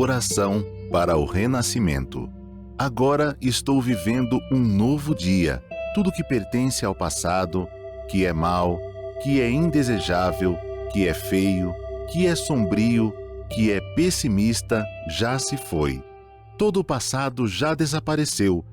Oração para o renascimento. Agora estou vivendo um novo dia. Tudo que pertence ao passado, que é mau, que é indesejável, que é feio, que é sombrio, que é pessimista, já se foi. Todo o passado já desapareceu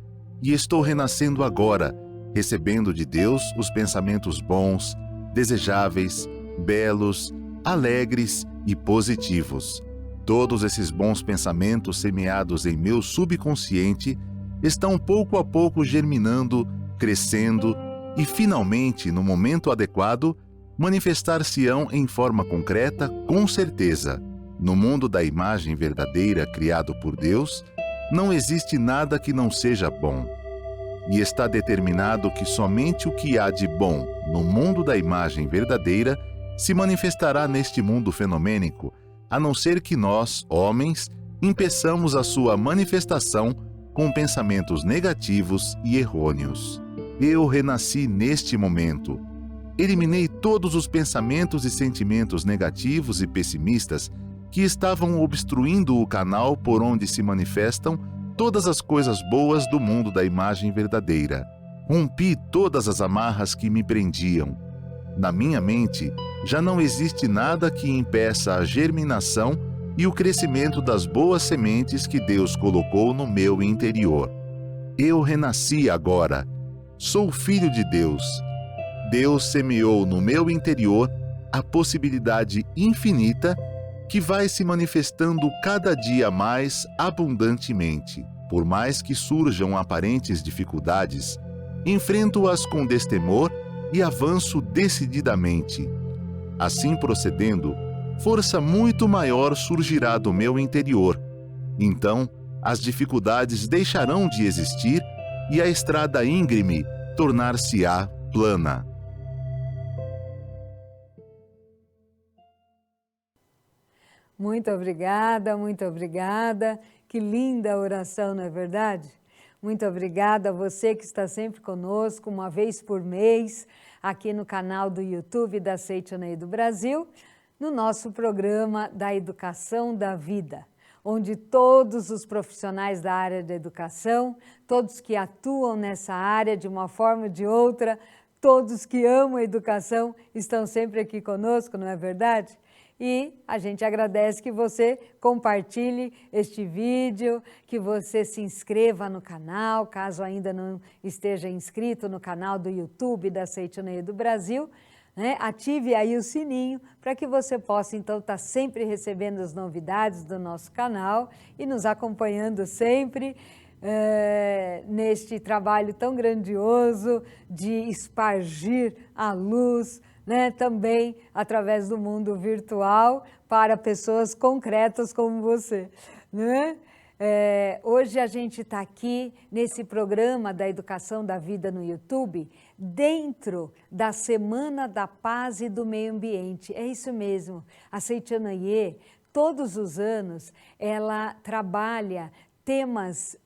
e estou renascendo agora, recebendo de Deus os pensamentos bons, desejáveis, belos, alegres e positivos. Todos esses bons pensamentos semeados em meu subconsciente estão pouco a pouco germinando, crescendo e, finalmente, no momento adequado, manifestar-se-ão em forma concreta, com certeza. No mundo da imagem verdadeira criado por Deus, não existe nada que não seja bom. E está determinado que somente o que há de bom no mundo da imagem verdadeira se manifestará neste mundo fenomênico, a não ser que nós, homens, impeçamos a sua manifestação com pensamentos negativos e errôneos. Eu renasci neste momento. Eliminei todos os pensamentos e sentimentos negativos e pessimistas que estavam obstruindo o canal por onde se manifestam todas as coisas boas do mundo da imagem verdadeira. Rompi todas as amarras que me prendiam. Na minha mente, já não existe nada que impeça a germinação e o crescimento das boas sementes que Deus colocou no meu interior. Eu renasci agora. Sou filho de Deus. Deus semeou no meu interior a possibilidade infinita que vai se manifestando cada dia mais abundantemente. Por mais que surjam aparentes dificuldades, enfrento-as com destemor e avanço decididamente. Assim procedendo, força muito maior surgirá do meu interior. Então, as dificuldades deixarão de existir e a estrada íngreme tornar-se-á plana. Muito obrigada, muito obrigada. Que linda oração, não é verdade? Muito obrigada a você que está sempre conosco, uma vez por mês, aqui no canal do YouTube da Seitonei do Brasil, no nosso programa da Educação da Vida, onde todos os profissionais da área da educação, todos que atuam nessa área de uma forma ou de outra, todos que amam a educação, estão sempre aqui conosco, não é verdade? E a gente agradece que você compartilhe este vídeo, que você se inscreva no canal, caso ainda não esteja inscrito no canal do YouTube da Seitonei do Brasil, né? Ative aí o sininho para que você possa, então, estar sempre recebendo as novidades do nosso canal e nos acompanhando sempre neste trabalho tão grandioso de espargir a luz, né, também através do mundo virtual para pessoas concretas como você, né? Hoje a gente está aqui nesse programa da Educação da Vida no YouTube, dentro da Semana da Paz e do Meio Ambiente. É isso mesmo, a Seitonei, todos os anos, ela trabalha temas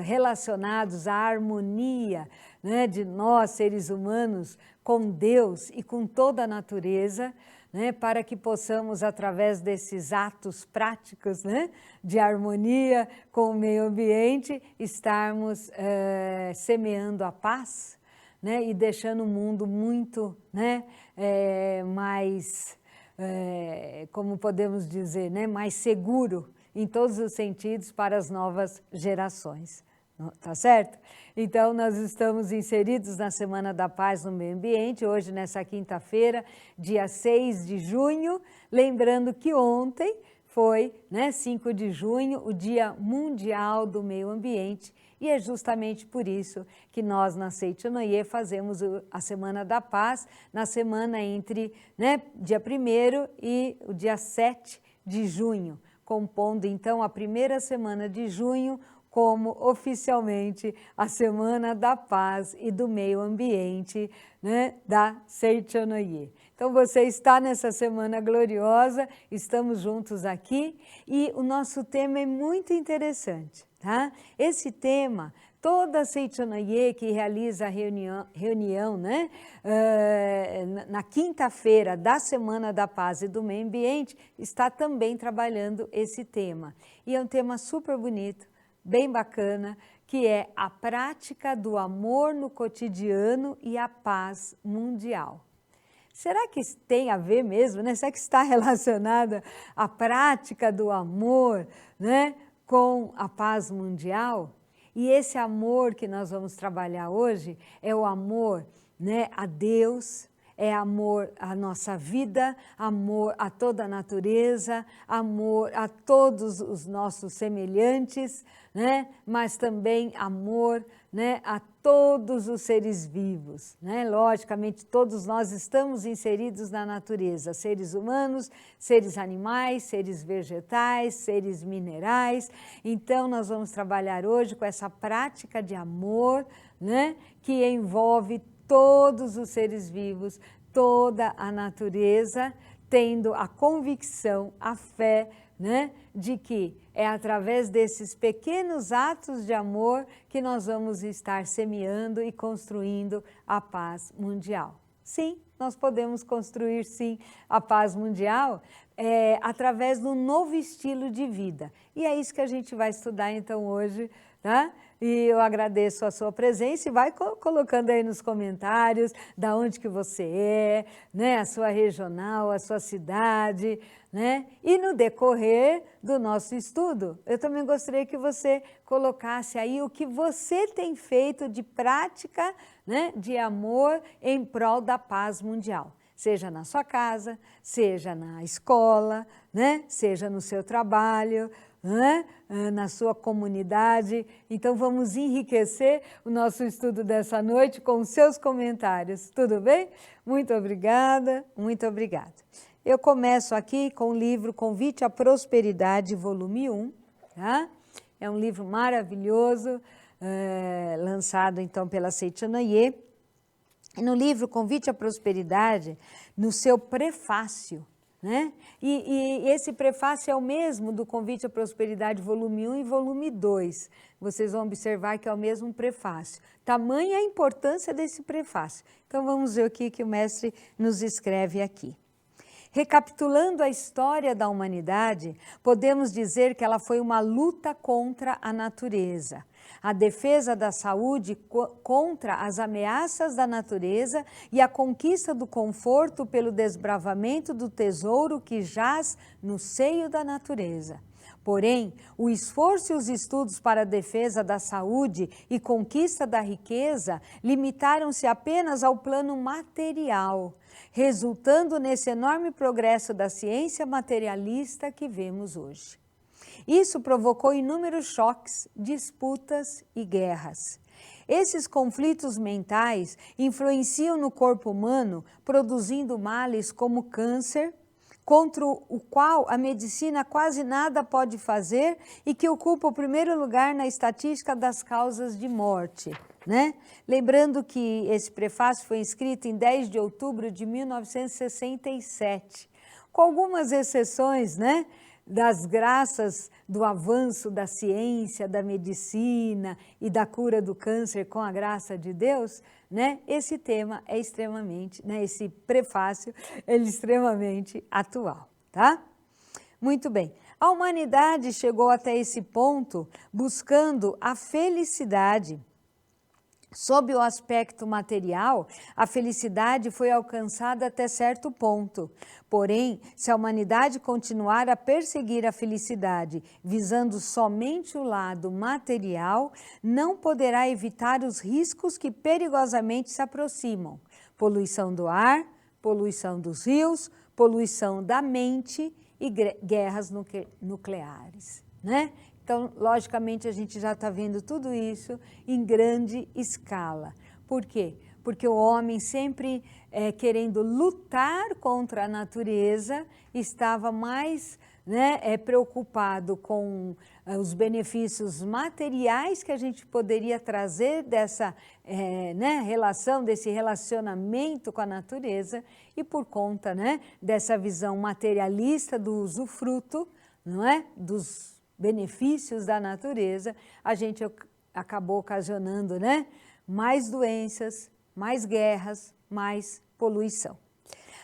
relacionados à harmonia, né, de nós, seres humanos, com Deus e com toda a natureza, né, para que possamos, através desses atos práticos, né, de harmonia com o meio ambiente, estarmos semeando a paz, né, e deixando o mundo muito, né, mais, como podemos dizer, né, mais seguro em todos os sentidos para as novas gerações. Tá certo? Então, nós estamos inseridos na Semana da Paz no Meio Ambiente, hoje nessa quinta-feira, dia 6 de junho, lembrando que ontem foi, né, 5 de junho, o Dia Mundial do Meio Ambiente, e é justamente por isso que nós, na Seitonei, fazemos a Semana da Paz, na semana entre, né, dia 1º e o dia 7 de junho, compondo, então, a primeira semana de junho, como oficialmente a Semana da Paz e do Meio Ambiente, né, da Seitonei. Então você está nessa semana gloriosa, estamos juntos aqui e o nosso tema é muito interessante, tá? Esse tema Toda Seitanaye que realiza a reunião né, na quinta-feira da Semana da Paz e do Meio Ambiente, está também trabalhando esse tema. E é um tema super bonito, bem bacana, que é a prática do amor no cotidiano e a paz mundial. Será que tem a ver mesmo, né? Será que está relacionada a prática do amor, né, com a paz mundial? E esse amor que nós vamos trabalhar hoje é o amor, né, a Deus, é amor à nossa vida, amor a toda a natureza, amor a todos os nossos semelhantes, né, mas também amor, né, a todos os seres vivos, né? Logicamente, todos nós estamos inseridos na natureza, seres humanos, seres animais, seres vegetais, seres minerais. Então, nós vamos trabalhar hoje com essa prática de amor, né, que envolve todos os seres vivos, toda a natureza, tendo a convicção, a fé, né, de que é através desses pequenos atos de amor que nós vamos estar semeando e construindo a paz mundial. Sim, nós podemos construir, sim, a paz mundial através de um novo estilo de vida. E é isso que a gente vai estudar, então, hoje, tá? E eu agradeço a sua presença e vai colocando aí nos comentários da onde que você é, né? A sua regional, a sua cidade, né? E no decorrer do nosso estudo, eu também gostaria que você colocasse aí o que você tem feito de prática, né, de amor em prol da paz mundial. Seja na sua casa, seja na escola, né? Seja no seu trabalho, né? Na sua comunidade. Então vamos enriquecer o nosso estudo dessa noite com os seus comentários. Tudo bem? Muito obrigada, muito obrigada. Eu começo aqui com o livro Convite à Prosperidade, volume 1. Tá? É um livro maravilhoso, lançado então pela Seitanaye. No livro Convite à Prosperidade, no seu prefácio, né? E esse prefácio é o mesmo do Convite à Prosperidade, volume 1 e volume 2. Vocês vão observar que é o mesmo prefácio. Tamanha a importância desse prefácio. Então vamos ver o que o mestre nos escreve aqui. Recapitulando a história da humanidade, podemos dizer que ela foi uma luta contra a natureza. A defesa da saúde contra as ameaças da natureza e a conquista do conforto pelo desbravamento do tesouro que jaz no seio da natureza. Porém, o esforço e os estudos para a defesa da saúde e conquista da riqueza limitaram-se apenas ao plano material, resultando nesse enorme progresso da ciência materialista que vemos hoje. Isso provocou inúmeros choques, disputas e guerras. Esses conflitos mentais influenciam no corpo humano, produzindo males como câncer, contra o qual a medicina quase nada pode fazer e que ocupa o primeiro lugar na estatística das causas de morte, né? Lembrando que esse prefácio foi escrito em 10 de outubro de 1967, com algumas exceções, né? Das graças do avanço da ciência, da medicina e da cura do câncer com a graça de Deus, né? Esse tema é extremamente, né? Esse prefácio é extremamente atual, tá? Muito bem. A humanidade chegou até esse ponto buscando a felicidade. Sob o aspecto material, a felicidade foi alcançada até certo ponto. Porém, se a humanidade continuar a perseguir a felicidade, visando somente o lado material, não poderá evitar os riscos que perigosamente se aproximam. Poluição do ar, poluição dos rios, poluição da mente e guerras nucleares, né? Então, logicamente, a gente já está vendo tudo isso em grande escala. Por quê? Porque o homem sempre querendo lutar contra a natureza, estava mais, né, preocupado com os benefícios materiais que a gente poderia trazer dessa né, relação, desse relacionamento com a natureza, e por conta, né, dessa visão materialista do usufruto, não é? Dos benefícios da natureza, a gente acabou ocasionando, né, mais doenças, mais guerras, mais poluição.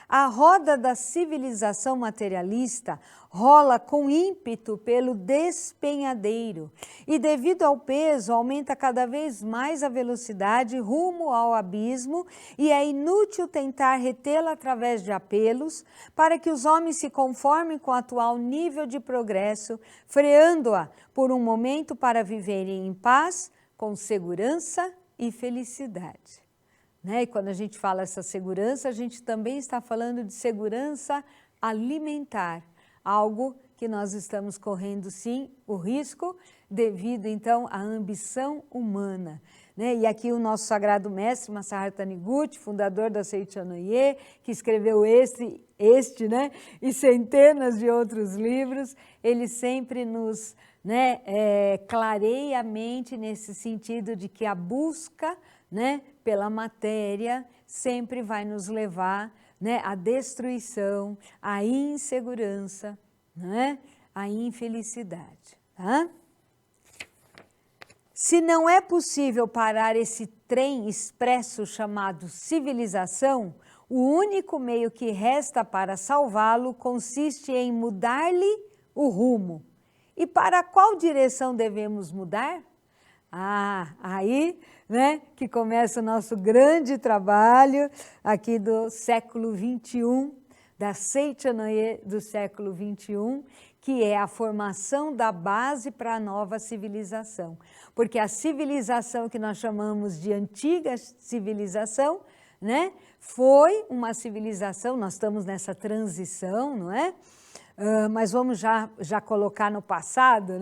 A roda da civilização materialista rola com ímpeto pelo despenhadeiro e, devido ao peso, aumenta cada vez mais a velocidade rumo ao abismo e é inútil tentar retê-la através de apelos para que os homens se conformem com o atual nível de progresso, freando-a por um momento para viverem em paz, com segurança e felicidade. E quando a gente fala essa segurança, a gente também está falando de segurança alimentar, algo que nós estamos correndo, sim, o risco devido, então, à ambição humana. E aqui o nosso sagrado mestre, Masaharu Taniguchi, fundador da Seicho no Ie, que escreveu este e centenas de outros livros, ele sempre nos clareia a mente nesse sentido de que a busca pela matéria sempre vai nos levar à destruição, à insegurança, à infelicidade. Tá? Se não é possível parar esse trem expresso chamado civilização, o único meio que resta para salvá-lo consiste em mudar-lhe o rumo. E para qual direção devemos mudar? Aí que começa o nosso grande trabalho aqui do século XXI, da Seicho no Ie do século XXI, que é a formação da base para a nova civilização. Porque a civilização que nós chamamos de antiga civilização, foi uma civilização, nós estamos nessa transição, não é? Mas vamos já colocar no passado,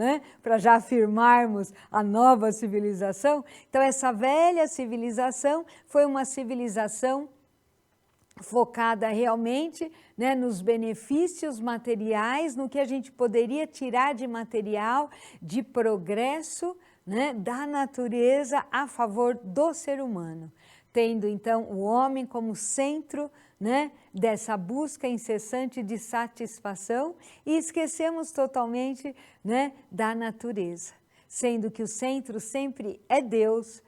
para já afirmarmos a nova civilização. Então, essa velha civilização foi uma civilização focada realmente nos benefícios materiais, no que a gente poderia tirar de material, de progresso da natureza a favor do ser humano, tendo então o homem como centro dessa busca incessante de satisfação e esquecemos totalmente da natureza, sendo que o centro sempre é Deus,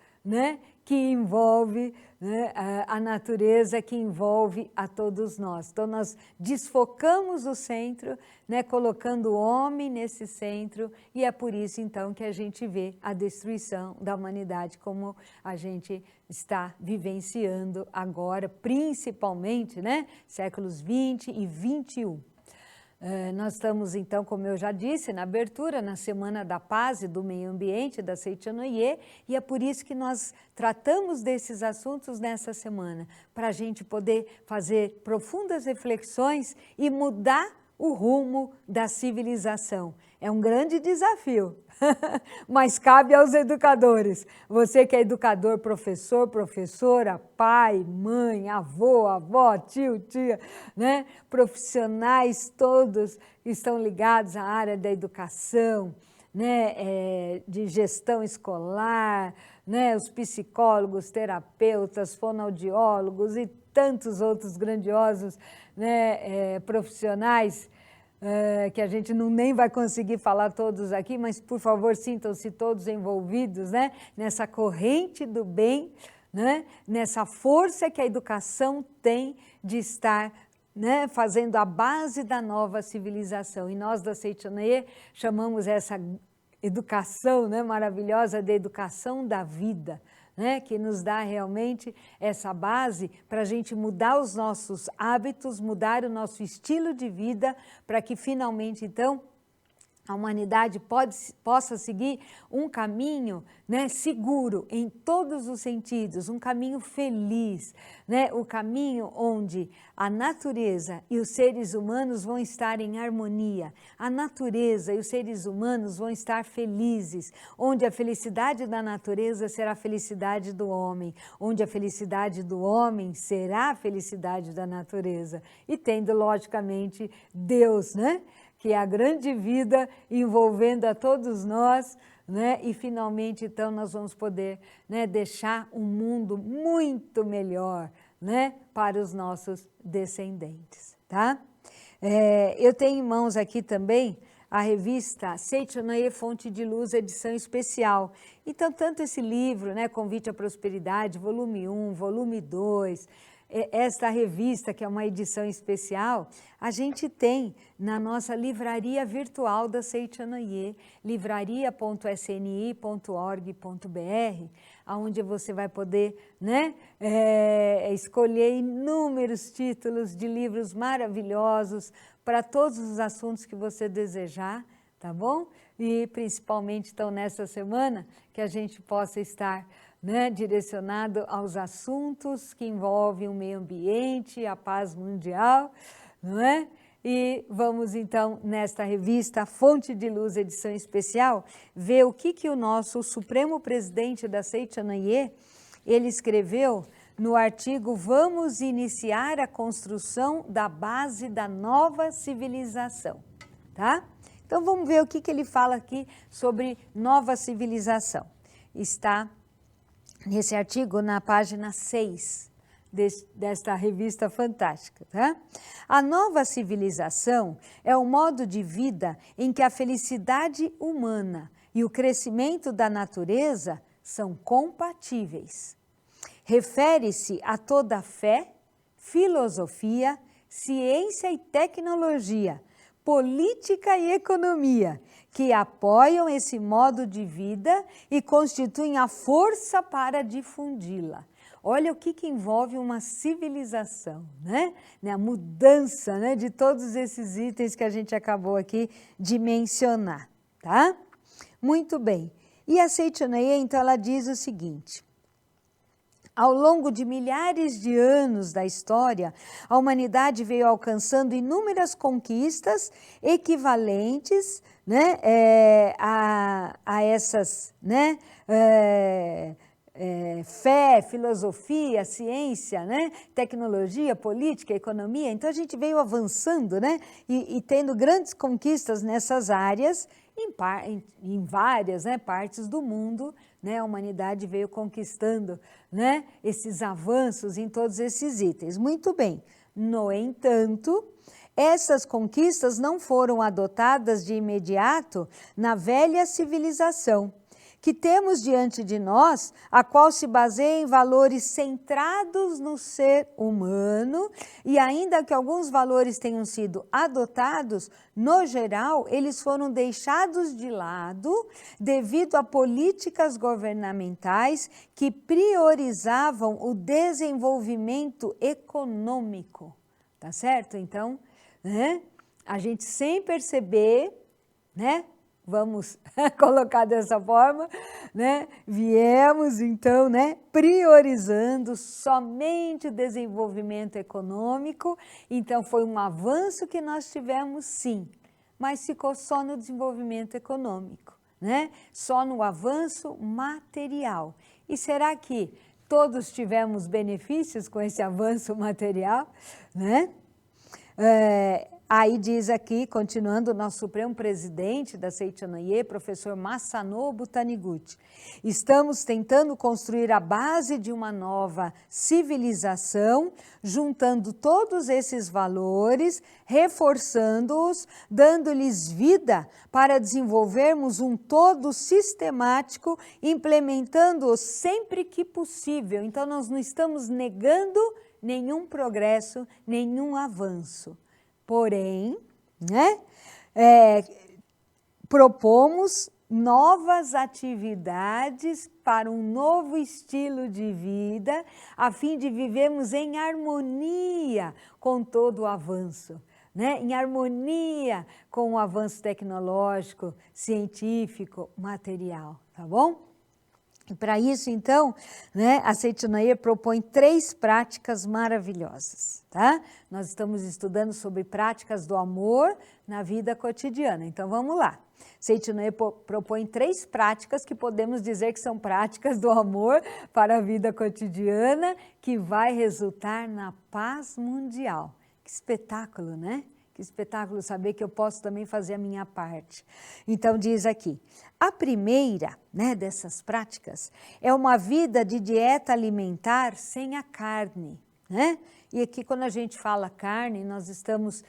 que envolve a natureza, que envolve a todos nós. Então, nós desfocamos o centro, colocando o homem nesse centro, e é por isso, então, que a gente vê a destruição da humanidade, como a gente está vivenciando agora, principalmente, séculos 20 e 21. Nós estamos, então, como eu já disse na abertura, na Semana da Paz e do Meio Ambiente da Seicho no Ie, e é por isso que nós tratamos desses assuntos nessa semana, para a gente poder fazer profundas reflexões e mudar o rumo da civilização. É um grande desafio, mas cabe aos educadores. Você que é educador, professor, professora, pai, mãe, avô, avó, tio, tia, profissionais todos que estão ligados à área da educação, de gestão escolar, os psicólogos, terapeutas, fonoaudiólogos e tantos outros grandiosos profissionais, que a gente nem vai conseguir falar todos aqui, mas, por favor, sintam-se todos envolvidos nessa corrente do bem, nessa força que a educação tem de estar fazendo a base da nova civilização. E nós, da Seicho no Ie, chamamos essa educação maravilhosa de educação da vida, que nos dá realmente essa base para a gente mudar os nossos hábitos, mudar o nosso estilo de vida, para que finalmente, então, a humanidade possa seguir um caminho seguro em todos os sentidos, um caminho feliz, o caminho onde a natureza e os seres humanos vão estar em harmonia, a natureza e os seres humanos vão estar felizes, onde a felicidade da natureza será a felicidade do homem, onde a felicidade do homem será a felicidade da natureza, e tendo, logicamente, Deus, que é a grande vida envolvendo a todos nós, e finalmente, então, nós vamos poder deixar um mundo muito melhor para os nossos descendentes, tá? Eu tenho em mãos aqui também a revista Seitanaye Fonte de Luz, edição especial. Então, tanto esse livro, né, Convite à Prosperidade, volume 1, volume 2, esta revista, que é uma edição especial, a gente tem na nossa livraria virtual da Seitanaye, livraria.sni.org.br, onde você vai poder, né, escolher inúmeros títulos de livros maravilhosos para todos os assuntos que você desejar, tá bom? E principalmente, então, nessa semana, que a gente possa estar, né, direcionado aos assuntos que envolvem o meio ambiente, a paz mundial, não é? E vamos então, nesta revista Fonte de Luz, edição especial, ver o que o nosso Supremo Presidente da Seitanaye, ele escreveu no artigo Vamos iniciar a construção da base da nova civilização, tá? Então vamos ver o que ele fala aqui sobre nova civilização. Está nesse artigo na página 6 desta revista fantástica, tá? A nova civilização é um modo de vida em que a felicidade humana e o crescimento da natureza são compatíveis. Refere-se a toda fé, filosofia, ciência e tecnologia, política e economia, que apoiam esse modo de vida e constituem a força para difundi-la. Olha o que envolve uma civilização, né? A mudança, né, de todos esses itens que a gente acabou aqui de mencionar, tá? Muito bem. E a Seitanaye, então, ela diz o seguinte: ao longo de milhares de anos da história, a humanidade veio alcançando inúmeras conquistas equivalentes, né, a essas, né, fé, filosofia, ciência, né, tecnologia, política, economia. Então a gente veio avançando, né, e tendo grandes conquistas nessas áreas, em várias, né, partes do mundo, né, a humanidade veio conquistando, né, esses avanços em todos esses itens. Muito bem. No entanto, essas conquistas não foram adotadas de imediato na velha civilização que temos diante de nós, a qual se baseia em valores centrados no ser humano, e ainda que alguns valores tenham sido adotados, no geral, eles foram deixados de lado devido a políticas governamentais que priorizavam o desenvolvimento econômico, tá certo? Então, né, a gente sem perceber, né, vamos colocar dessa forma, né? Viemos, então, né, priorizando somente o desenvolvimento econômico. Então, foi um avanço que nós tivemos, sim, mas ficou só no desenvolvimento econômico, né? Só no avanço material. E será que todos tivemos benefícios com esse avanço material, né? Aí diz aqui, continuando, o nosso Supremo Presidente da Seitanaye, professor Masanobu Taniguchi, estamos tentando construir a base de uma nova civilização, juntando todos esses valores, reforçando-os, dando-lhes vida para desenvolvermos um todo sistemático, implementando-os sempre que possível. Então, nós não estamos negando nenhum progresso, nenhum avanço. Porém, né, propomos novas atividades para um novo estilo de vida, a fim de vivermos em harmonia com todo o avanço, né, em harmonia com o avanço tecnológico, científico, material, tá bom? E para isso, então, né, a Seitanaye propõe 3 práticas maravilhosas, tá? Nós estamos estudando sobre práticas do amor na vida cotidiana. Então, vamos lá. Seitanaye propõe 3 práticas que podemos dizer que são práticas do amor para a vida cotidiana, que vai resultar na paz mundial. Que espetáculo, né? Que espetáculo saber que eu posso também fazer a minha parte. Então, diz aqui, a primeira, né, dessas práticas é uma vida de dieta alimentar sem a carne. né? E aqui, quando a gente fala carne, nós estamos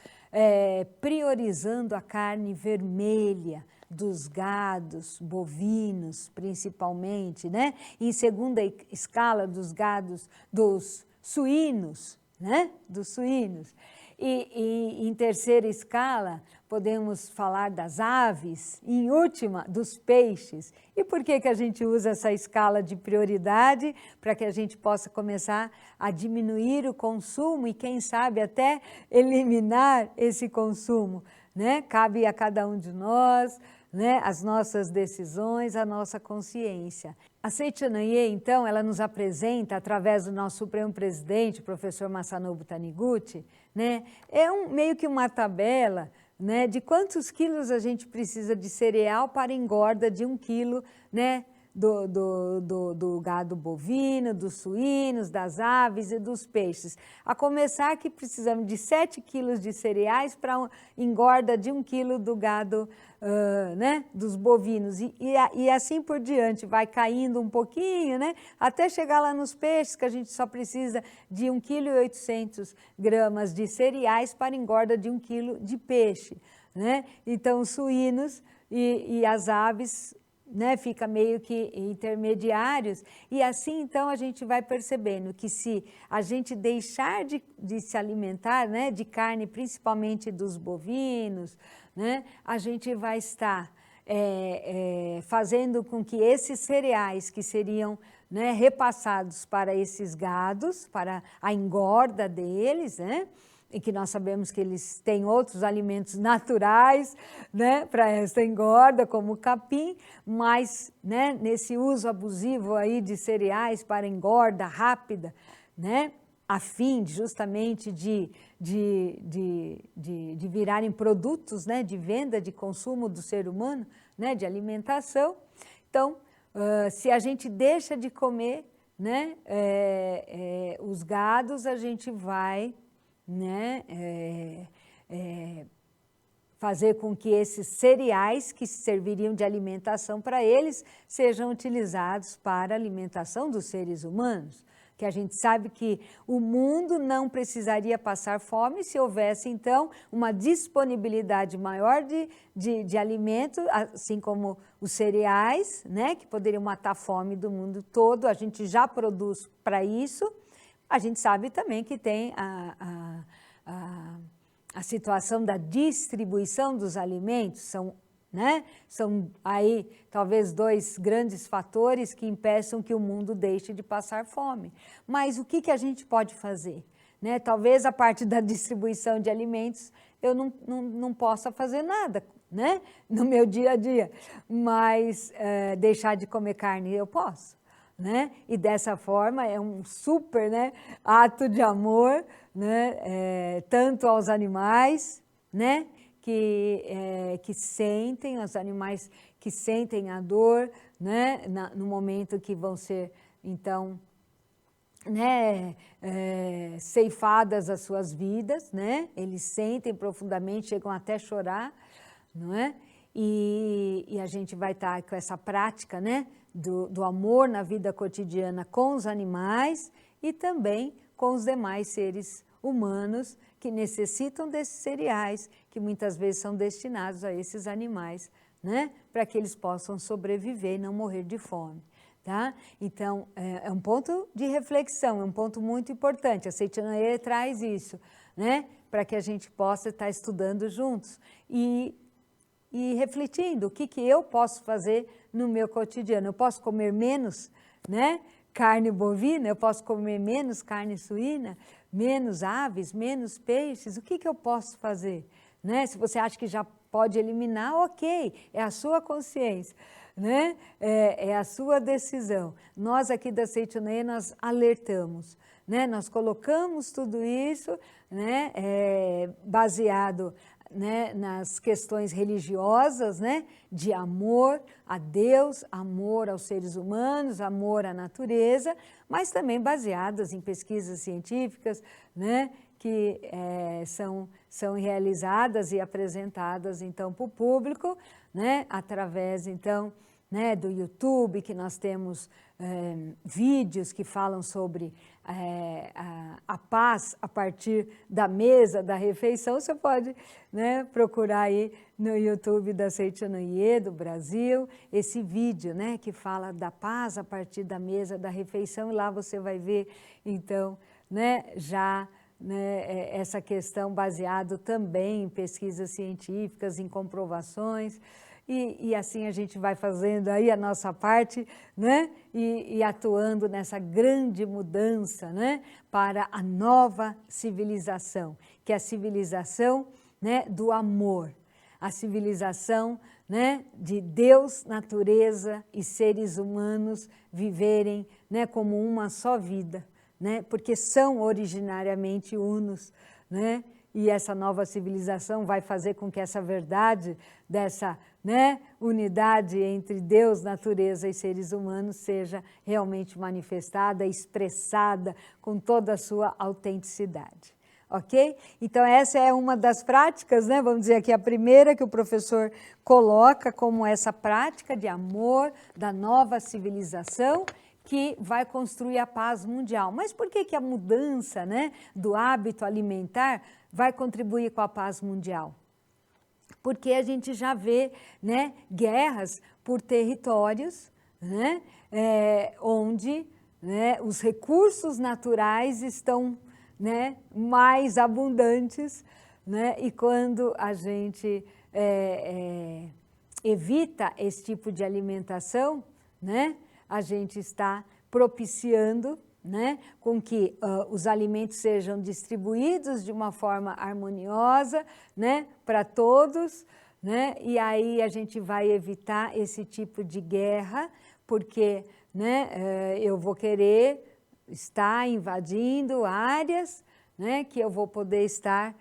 priorizando a carne vermelha dos gados bovinos, principalmente, né? Em segunda escala, dos gados, dos suínos, né? Dos suínos. E em terceira escala, podemos falar das aves, e em última, dos peixes. E por que a gente usa essa escala de prioridade? Para que a gente possa começar a diminuir o consumo e, quem sabe, até eliminar esse consumo, né? Cabe a cada um de nós, né, as nossas decisões, a nossa consciência. A Seichanaye, então, ela nos apresenta, através do nosso Supremo Presidente, o professor Masanobu Taniguchi, né, meio que uma tabela, né, de quantos quilos a gente precisa de cereal para engorda de 1 quilo, né, do gado bovino, dos suínos, das aves e dos peixes. A começar que precisamos de 7 quilos de cereais para engorda de 1 quilo do gado, né, dos bovinos. E assim por diante, vai caindo um pouquinho, né, até chegar lá nos peixes, que a gente só precisa de 1,8 kg de cereais para engorda de 1 quilo de peixe, né? Então, os suínos e as aves, né, fica meio que intermediários, e assim então a gente vai percebendo que se a gente deixar de se alimentar, né, de carne, principalmente dos bovinos, né, a gente vai estar fazendo com que esses cereais que seriam, né, repassados para esses gados, para a engorda deles, né, e que nós sabemos que eles têm outros alimentos naturais, né, para essa engorda, como o capim, mas, né, nesse uso abusivo aí de cereais para engorda rápida, né, a fim justamente de virarem produtos, né, de venda, de consumo do ser humano, né, de alimentação. Então, se a gente deixa de comer, né, os gados, a gente vai, né, fazer com que esses cereais que serviriam de alimentação para eles sejam utilizados para a alimentação dos seres humanos, que a gente sabe que o mundo não precisaria passar fome se houvesse, então, uma disponibilidade maior de alimento, assim como os cereais, né, que poderiam matar a fome do mundo todo, a gente já produz para isso. A gente sabe também que tem a situação da distribuição dos alimentos, são aí talvez 2 grandes fatores que impeçam que o mundo deixe de passar fome. Mas o que a gente pode fazer? Né? Talvez a parte da distribuição de alimentos eu não possa fazer nada, né, no meu dia a dia, mas deixar de comer carne eu posso. Né? E dessa forma é um super, né, ato de amor, né, tanto aos animais, né, que sentem, os animais que sentem a dor, né, no momento que vão ser, então, né, ceifadas as suas vidas, né, eles sentem profundamente, chegam até a chorar, não é? E a gente vai estar com essa prática, né, do amor na vida cotidiana com os animais e também com os demais seres humanos que necessitam desses cereais, que muitas vezes são destinados a esses animais, né, para que eles possam sobreviver e não morrer de fome. Tá? Então, é um ponto de reflexão, é um ponto muito importante. A Seichanaye traz isso, né, para que a gente possa estar estudando juntos e refletindo o que eu posso fazer no meu cotidiano. Eu posso comer menos, né, carne bovina, eu posso comer menos carne suína, menos aves, menos peixes. O que eu posso fazer? Né? Se você acha que já pode eliminar, ok, é a sua consciência, né? É a sua decisão. Nós aqui da Seichanaye, nós alertamos, né? Nós colocamos tudo isso, né, baseado, né, nas questões religiosas, né, de amor a Deus, amor aos seres humanos, amor à natureza, mas também baseadas em pesquisas científicas, né, que são realizadas e apresentadas, então, para o público, né, através, então, né, do YouTube, que nós temos vídeos que falam sobre a paz a partir da mesa, da refeição. Você pode, né, procurar aí no YouTube da Seitanoye do Brasil, esse vídeo, né, que fala da paz a partir da mesa, da refeição, e lá você vai ver, então, né, já, né, essa questão baseado também em pesquisas científicas, em comprovações, e assim a gente vai fazendo aí a nossa parte, né, e atuando nessa grande mudança, né, para a nova civilização, que é a civilização, né, do amor, a civilização, né, de Deus, natureza e seres humanos viverem, né, como uma só vida, né, porque são originariamente unos, né, e essa nova civilização vai fazer com que essa verdade dessa, né, unidade entre Deus, natureza e seres humanos seja realmente manifestada, expressada com toda a sua autenticidade. Ok? Então essa é uma das práticas, né? Vamos dizer aqui a primeira que o professor coloca como essa prática de amor da nova civilização que vai construir a paz mundial. Mas por que a mudança, né, do hábito alimentar vai contribuir com a paz mundial? Porque a gente já vê, né, guerras por territórios, né, onde, né, os recursos naturais estão, né, mais abundantes, né, e quando a gente evita esse tipo de alimentação, né, a gente está propiciando, né, com que os alimentos sejam distribuídos de uma forma harmoniosa, né, para todos, né, e aí a gente vai evitar esse tipo de guerra, porque, né, eu vou querer estar invadindo áreas, né, que eu vou poder estar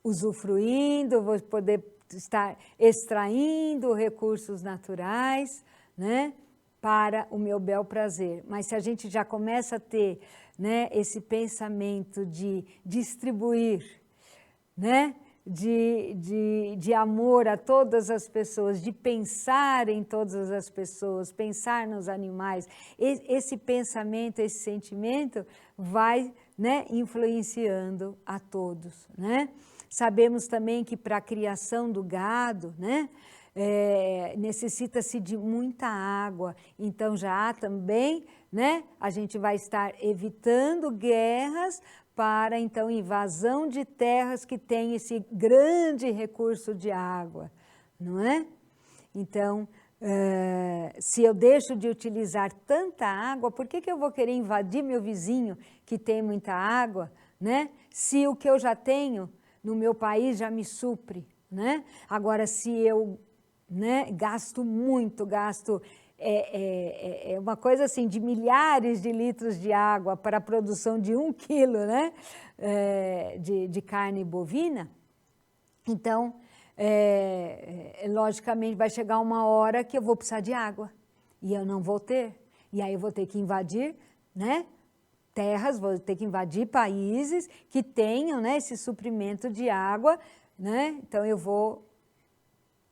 usufruindo, vou poder estar extraindo recursos naturais, né, para o meu bel prazer. Mas se a gente já começa a ter, né, esse pensamento de distribuir, né, de amor a todas as pessoas, de pensar em todas as pessoas, pensar nos animais, esse pensamento, esse sentimento vai, né, influenciando a todos, né? Sabemos também que para a criação do gado, né, necessita-se de muita água, então já há também, né, a gente vai estar evitando guerras para, então, invasão de terras que têm esse grande recurso de água, não é? Então, se eu deixo de utilizar tanta água, por que eu vou querer invadir meu vizinho que tem muita água, né? Se o que eu já tenho no meu país já me supre, né? Agora, se eu, né, gasto muito, uma coisa assim, de milhares de litros de água para a produção de 1 quilo, né, de carne bovina, então, logicamente, vai chegar uma hora que eu vou precisar de água, e eu não vou ter, e aí eu vou ter que invadir, né, terras, vou ter que invadir países que tenham, né, esse suprimento de água, né, então eu vou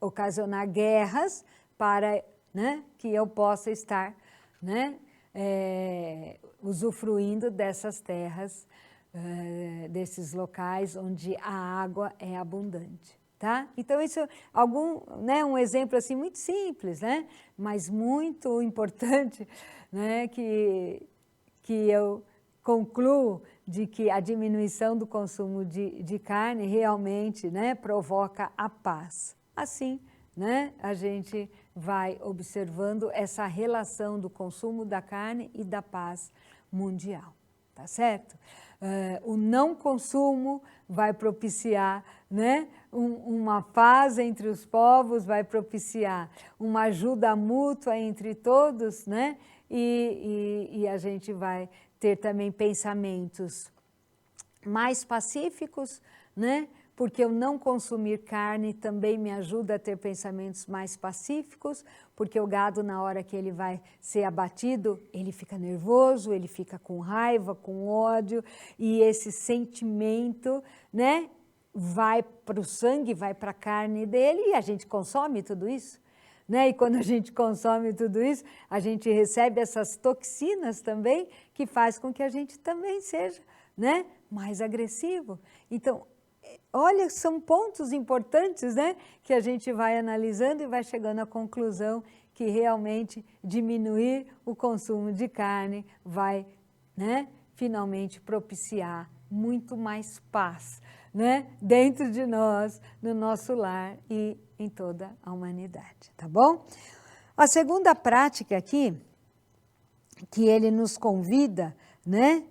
ocasionar guerras para, né, que eu possa estar, né, usufruindo dessas terras, desses locais onde a água é abundante, tá? Então isso é né, um exemplo assim muito simples, né, mas muito importante, né, que eu concluo de que a diminuição do consumo de carne realmente, né, provoca a paz. Assim, né, a gente vai observando essa relação do consumo da carne e da paz mundial, tá certo? O não consumo vai propiciar, né, uma paz entre os povos, vai propiciar uma ajuda mútua entre todos, né, e a gente vai ter também pensamentos mais pacíficos, né, porque eu não consumir carne também me ajuda a ter pensamentos mais pacíficos, porque o gado, na hora que ele vai ser abatido, ele fica nervoso, ele fica com raiva, com ódio, e esse sentimento, né, vai para o sangue, vai para a carne dele, e a gente consome tudo isso, né? E quando a gente consome tudo isso, a gente recebe essas toxinas também, que faz com que a gente também seja, né, mais agressivo. Então, olha, são pontos importantes, né, que a gente vai analisando e vai chegando à conclusão que realmente diminuir o consumo de carne vai, né, finalmente propiciar muito mais paz, né, dentro de nós, no nosso lar e em toda a humanidade, tá bom? A segunda prática aqui, que ele nos convida, né,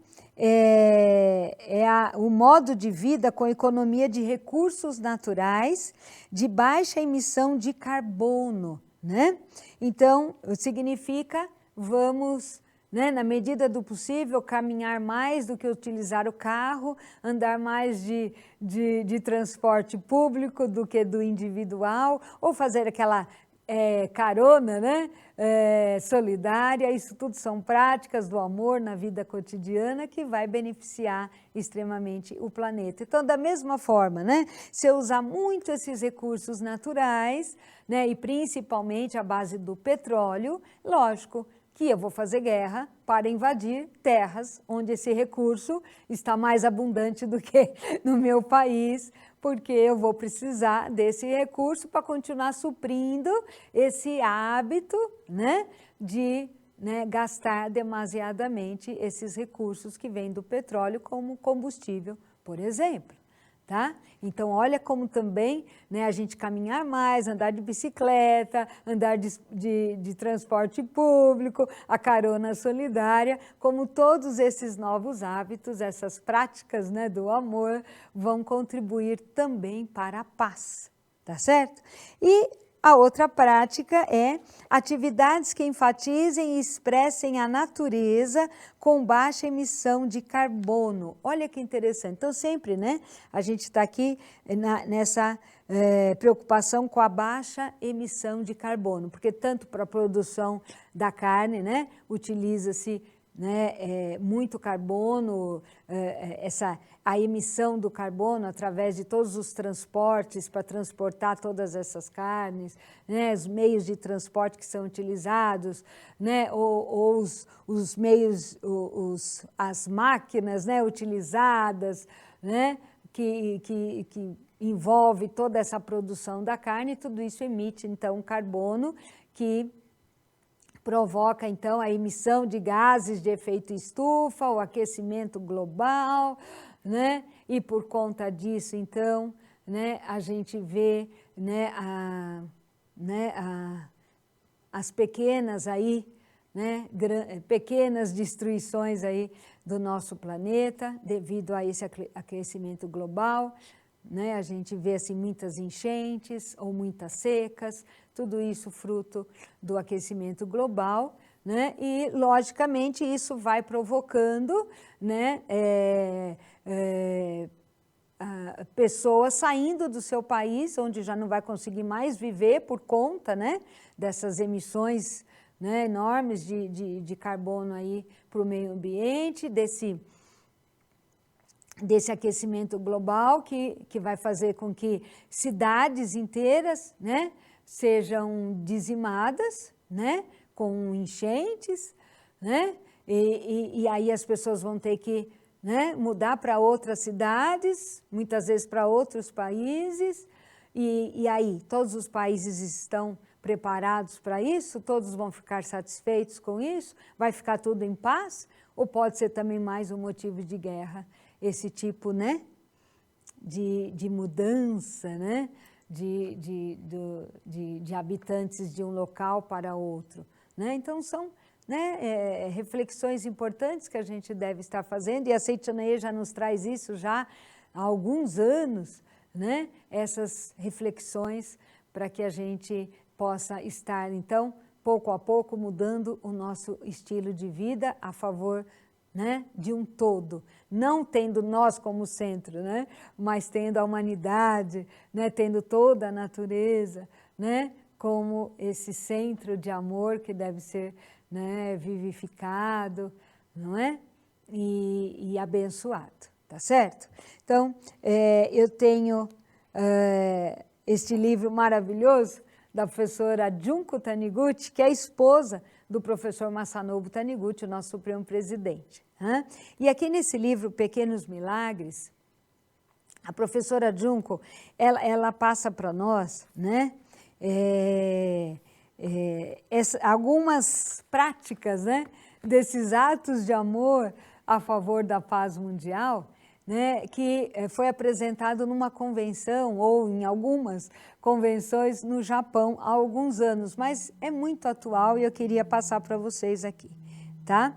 o modo de vida com economia de recursos naturais, de baixa emissão de carbono, né? Então, significa vamos, né, na medida do possível, caminhar mais do que utilizar o carro, andar mais de transporte público do que do individual, ou fazer aquela carona, né, solidária. Isso tudo são práticas do amor na vida cotidiana que vai beneficiar extremamente o planeta. Então, da mesma forma, né, se eu usar muito esses recursos naturais, né, e principalmente a base do petróleo, lógico que eu vou fazer guerra para invadir terras onde esse recurso está mais abundante do que no meu país, porque eu vou precisar desse recurso para continuar suprindo esse hábito, né, de, né, gastar demasiadamente esses recursos que vêm do petróleo como combustível, por exemplo. Tá? Então, olha como também, né, a gente caminhar mais, andar de bicicleta, andar de transporte público, a carona solidária, como todos esses novos hábitos, essas práticas, né, do amor, vão contribuir também para a paz, tá certo? E a outra prática é atividades que enfatizem e expressem a natureza com baixa emissão de carbono. Olha que interessante. Então, sempre, né, a gente está aqui nessa preocupação com a baixa emissão de carbono, porque tanto para a produção da carne, né, utiliza-se, né, muito carbono, a emissão do carbono através de todos os transportes para transportar todas essas carnes, né, os meios de transporte que são utilizados, né, ou os meios, as máquinas, né, utilizadas, né, que envolve toda essa produção da carne, tudo isso emite, então, carbono que provoca, então, a emissão de gases de efeito estufa, o aquecimento global, né? E por conta disso, então, né, a gente vê, né, as pequenas aí, né, pequenas destruições aí do nosso planeta devido a esse aquecimento global, né? A gente vê assim muitas enchentes ou muitas secas, tudo isso fruto do aquecimento global, né? E logicamente isso vai provocando, né, pessoas saindo do seu país, onde já não vai conseguir mais viver por conta, né, dessas emissões, né, enormes de carbono aí para o meio ambiente, desse aquecimento global que vai fazer com que cidades inteiras, né, sejam dizimadas, né, com enchentes, né, e aí as pessoas vão ter que, né, mudar para outras cidades, muitas vezes para outros países, e aí todos os países estão preparados para isso? Todos vão ficar satisfeitos com isso? Vai ficar tudo em paz? Ou pode ser também mais um motivo de guerra? Esse tipo, né, de mudança, né, de habitantes de um local para outro, né? Então, são, né, reflexões importantes que a gente deve estar fazendo, e a Seityaneya já nos traz isso já há alguns anos, né, essas reflexões para que a gente possa estar, então, pouco a pouco, mudando o nosso estilo de vida a favor, né, de um todo, não tendo nós como centro, né, mas tendo a humanidade, né, tendo toda a natureza, né, como esse centro de amor que deve ser, né, vivificado, não é? E abençoado, tá certo? Então, eu tenho este livro maravilhoso, da professora Junko Taniguchi, que é a esposa do professor Masanobu Taniguchi, o nosso Supremo Presidente. E aqui nesse livro, Pequenos Milagres, a professora Junko, ela passa para nós, né, algumas práticas, né, desses atos de amor a favor da paz mundial, né, que foi apresentado numa convenção ou em algumas convenções no Japão há alguns anos, mas é muito atual e eu queria passar para vocês aqui, tá?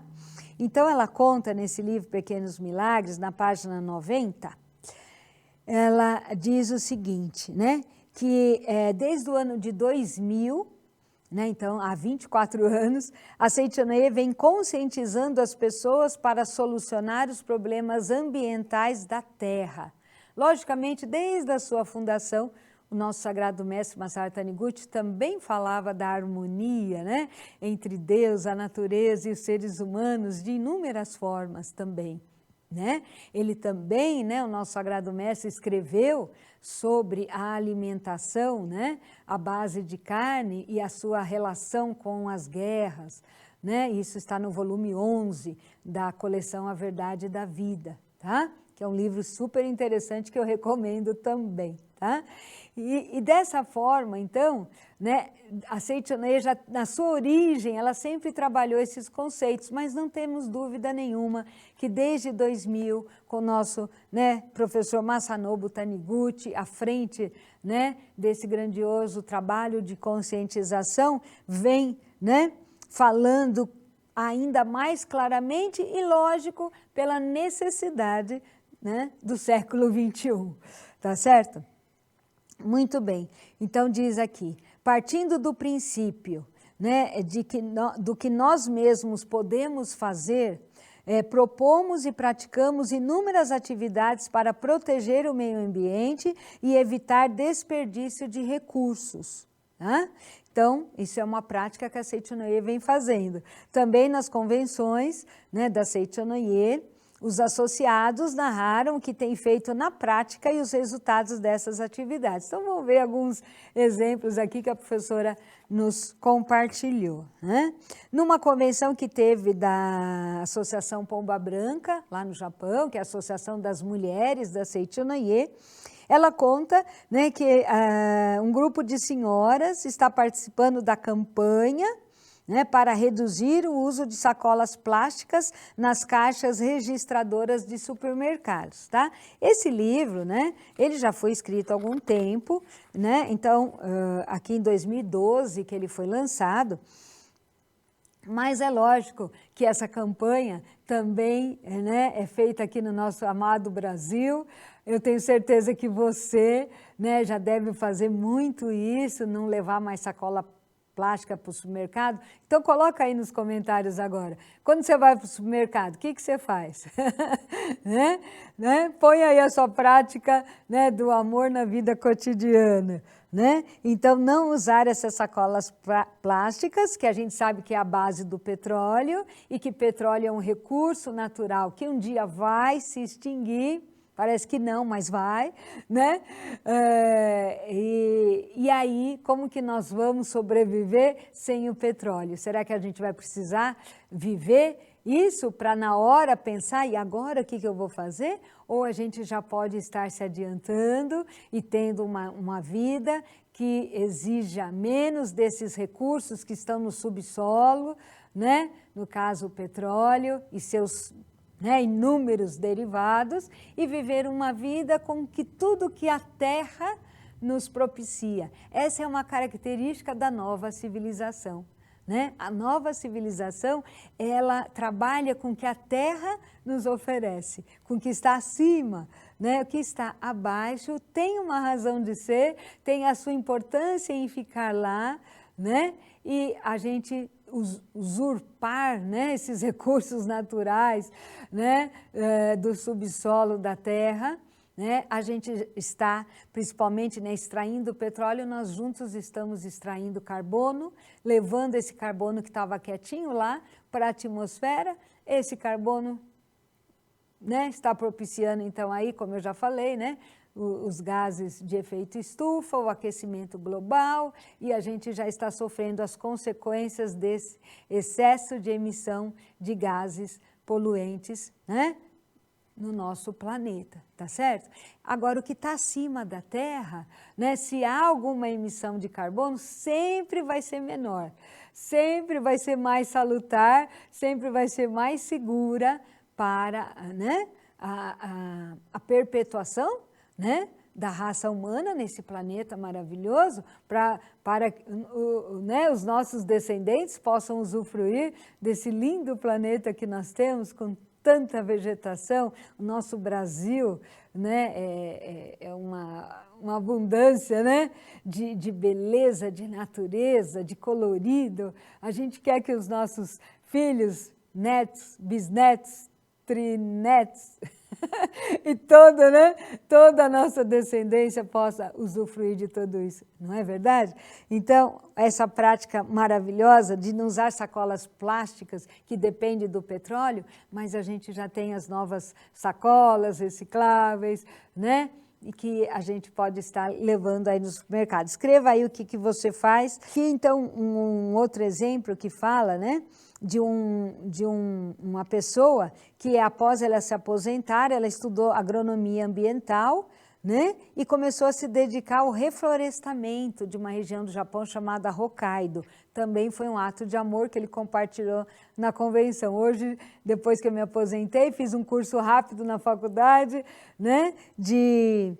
Então ela conta nesse livro Pequenos Milagres, na página 90, ela diz o seguinte, né, que desde o ano de 2000, né, então há 24 anos, a Seichonoye vem conscientizando as pessoas para solucionar os problemas ambientais da Terra. Logicamente, desde a sua fundação, o nosso Sagrado Mestre Masaru Taniguchi também falava da harmonia, né, entre Deus, a natureza e os seres humanos, de inúmeras formas também. Né? Ele também, né, o nosso Sagrado Mestre, escreveu sobre a alimentação, né, à base de carne e a sua relação com as guerras. Né? Isso está no volume 11 da coleção A Verdade da Vida, tá? Que é um livro super interessante que eu recomendo também. Tá? E dessa forma, então, né, a Seichonoye, já na sua origem, ela sempre trabalhou esses conceitos, mas não temos dúvida nenhuma que desde 2000, com o nosso, né, professor Masanobu Taniguchi, à frente, né, desse grandioso trabalho de conscientização, vem, né, falando ainda mais claramente e, lógico, pela necessidade, né, do século XXI, tá certo? Muito bem, então diz aqui, partindo do princípio, né, do que nós mesmos podemos fazer, propomos e praticamos inúmeras atividades para proteger o meio ambiente e evitar desperdício de recursos. Tá? Então, isso é uma prática que a Seichonoye vem fazendo. Também nas convenções, né, da Seichonoye, os associados narraram o que tem feito na prática e os resultados dessas atividades. Então, vamos ver alguns exemplos aqui que a professora nos compartilhou. Né? Numa convenção que teve da Associação Pomba Branca, lá no Japão, que é a Associação das Mulheres da Seichonoye, ela conta, né, que um grupo de senhoras está participando da campanha, né, para reduzir o uso de sacolas plásticas nas caixas registradoras de supermercados. Tá? Esse livro, né, ele já foi escrito há algum tempo, né, então, aqui em 2012 que ele foi lançado, mas é lógico que essa campanha também, né, é feita aqui no nosso amado Brasil. Eu tenho certeza que você, né, já deve fazer muito isso, não levar mais sacola plástica para o supermercado. Então, coloca aí nos comentários agora. Quando você vai para o supermercado, o que você faz? né? Põe aí a sua prática, né, do amor na vida cotidiana. Né? Então, não usar essas sacolas plásticas, que a gente sabe que é a base do petróleo, e que petróleo é um recurso natural que um dia vai se extinguir. Parece que não, mas vai, né? E aí, como que nós vamos sobreviver sem o petróleo? Será que a gente vai precisar viver isso para na hora pensar, e agora o que eu vou fazer? Ou a gente já pode estar se adiantando e tendo uma vida que exija menos desses recursos que estão no subsolo, né? No caso, o petróleo e seus, né, inúmeros derivados, e viver uma vida com que tudo que a Terra nos propicia. Essa é uma característica da nova civilização. Né? A nova civilização, ela trabalha com o que a Terra nos oferece, com o que está acima, né? O que está abaixo tem uma razão de ser, tem a sua importância em ficar lá, né? E a gente usurpar, né, esses recursos naturais, né, do subsolo da Terra, né? A gente está, principalmente, né, extraindo petróleo, nós juntos estamos extraindo carbono, levando esse carbono que estava quietinho lá para a atmosfera. Esse carbono, né, está propiciando, então, aí, como eu já falei, né, os gases de efeito estufa, o aquecimento global, e a gente já está sofrendo as consequências desse excesso de emissão de gases poluentes, né, no nosso planeta, tá certo? Agora, o que está acima da Terra, né, se há alguma emissão de carbono, sempre vai ser menor, sempre vai ser mais salutar, sempre vai ser mais segura para, né, a perpetuação, né, da raça humana nesse planeta maravilhoso, para né, os nossos descendentes possam usufruir desse lindo planeta que nós temos, com tanta vegetação. O nosso Brasil, né, é uma abundância, né, de beleza, de natureza, de colorido. A gente quer que os nossos filhos, netos, bisnetos, trinetos e toda a nossa descendência possa usufruir de tudo isso, não é verdade? Então, essa prática maravilhosa de não usar sacolas plásticas, que depende do petróleo, mas a gente já tem as novas sacolas recicláveis, né? E que a gente pode estar levando aí no supermercado. Escreva aí o que você faz. Aqui, então, um outro exemplo que fala, né, de uma pessoa que, após ela se aposentar, ela estudou agronomia ambiental, né, e começou a se dedicar ao reflorestamento de uma região do Japão chamada Hokkaido. Também foi um ato de amor que ele compartilhou na convenção. Hoje, depois que eu me aposentei, fiz um curso rápido na faculdade, né, de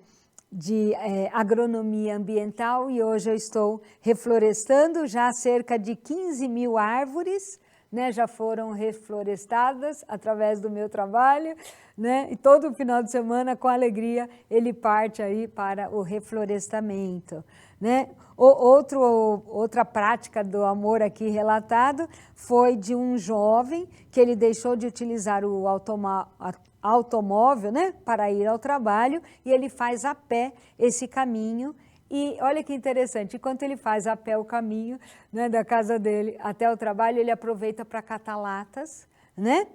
agronomia ambiental, e hoje eu estou reflorestando já cerca de 15 mil árvores, né, já foram reflorestadas através do meu trabalho, né, e todo final de semana, com alegria, ele parte aí para o reflorestamento, né. Outra prática do amor aqui relatado foi de um jovem que ele deixou de utilizar o automóvel, né, para ir ao trabalho, e ele faz a pé esse caminho. E olha que interessante, enquanto ele faz a pé o caminho, né, da casa dele até o trabalho, ele aproveita para catar latas, né?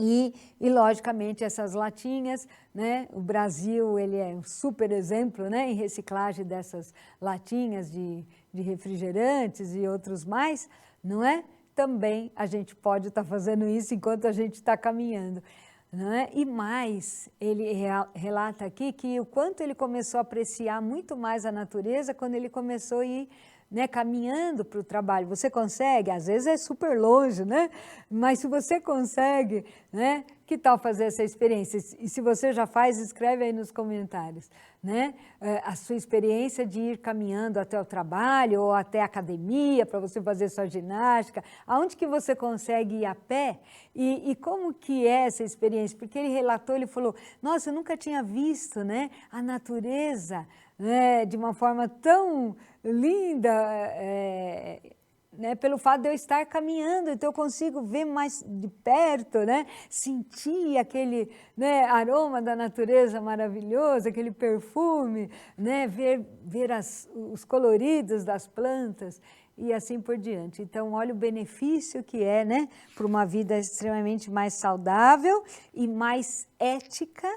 E logicamente, essas latinhas, né, o Brasil, ele é um super exemplo, né, em reciclagem dessas latinhas de refrigerantes e outros mais, não é? Também a gente pode estar fazendo isso enquanto a gente está caminhando. Não é? E mais, ele relata aqui que o quanto ele começou a apreciar muito mais a natureza quando ele começou a ir, né, caminhando para o trabalho. Você consegue? Às vezes é super longe, né? Mas se você consegue, né, que tal fazer essa experiência? E se você já faz, escreve aí nos comentários, né? A sua experiência de ir caminhando até o trabalho ou até a academia para você fazer sua ginástica, aonde que você consegue ir a pé e como que é essa experiência? Porque ele relatou, ele falou, nossa, eu nunca tinha visto, né, a natureza, né, de uma forma tão linda, né, pelo fato de eu estar caminhando, então eu consigo ver mais de perto, né, sentir aquele, né, aroma da natureza maravilhoso, aquele perfume, né, ver os coloridos das plantas e assim por diante. Então, olha o benefício que é, né, para uma vida extremamente mais saudável e mais ética,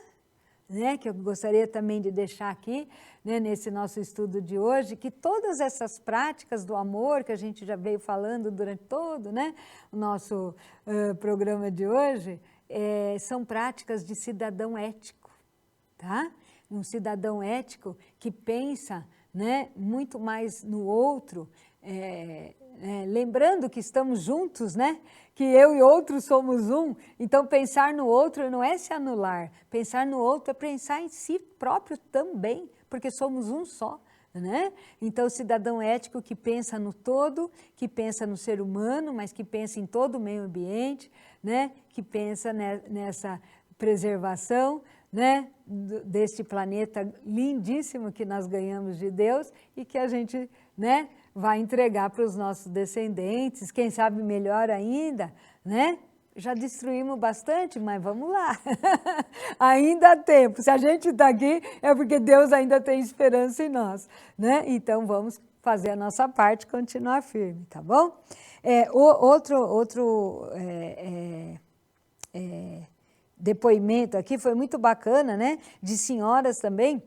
né, que eu gostaria também de deixar aqui, né, nesse nosso estudo de hoje, que todas essas práticas do amor que a gente já veio falando durante todo, né, o nosso programa de hoje, são práticas de cidadão ético, tá? Um cidadão ético que pensa, né, muito mais no outro, lembrando que estamos juntos, né? Que eu e outros somos um, então pensar no outro não é se anular, pensar no outro é pensar em si próprio também, porque somos um só, né? Então, o cidadão ético que pensa no todo, que pensa no ser humano, mas que pensa em todo o meio ambiente, né? Que pensa nessa preservação, né, deste planeta lindíssimo que nós ganhamos de Deus e que a gente, né, vai entregar para os nossos descendentes, quem sabe melhor ainda, né? Já destruímos bastante, mas vamos lá. Ainda há tempo. Se a gente está aqui, é porque Deus ainda tem esperança em nós, né? Então, vamos fazer a nossa parte e continuar firme, tá bom? depoimento aqui, foi muito bacana, né? De senhoras também,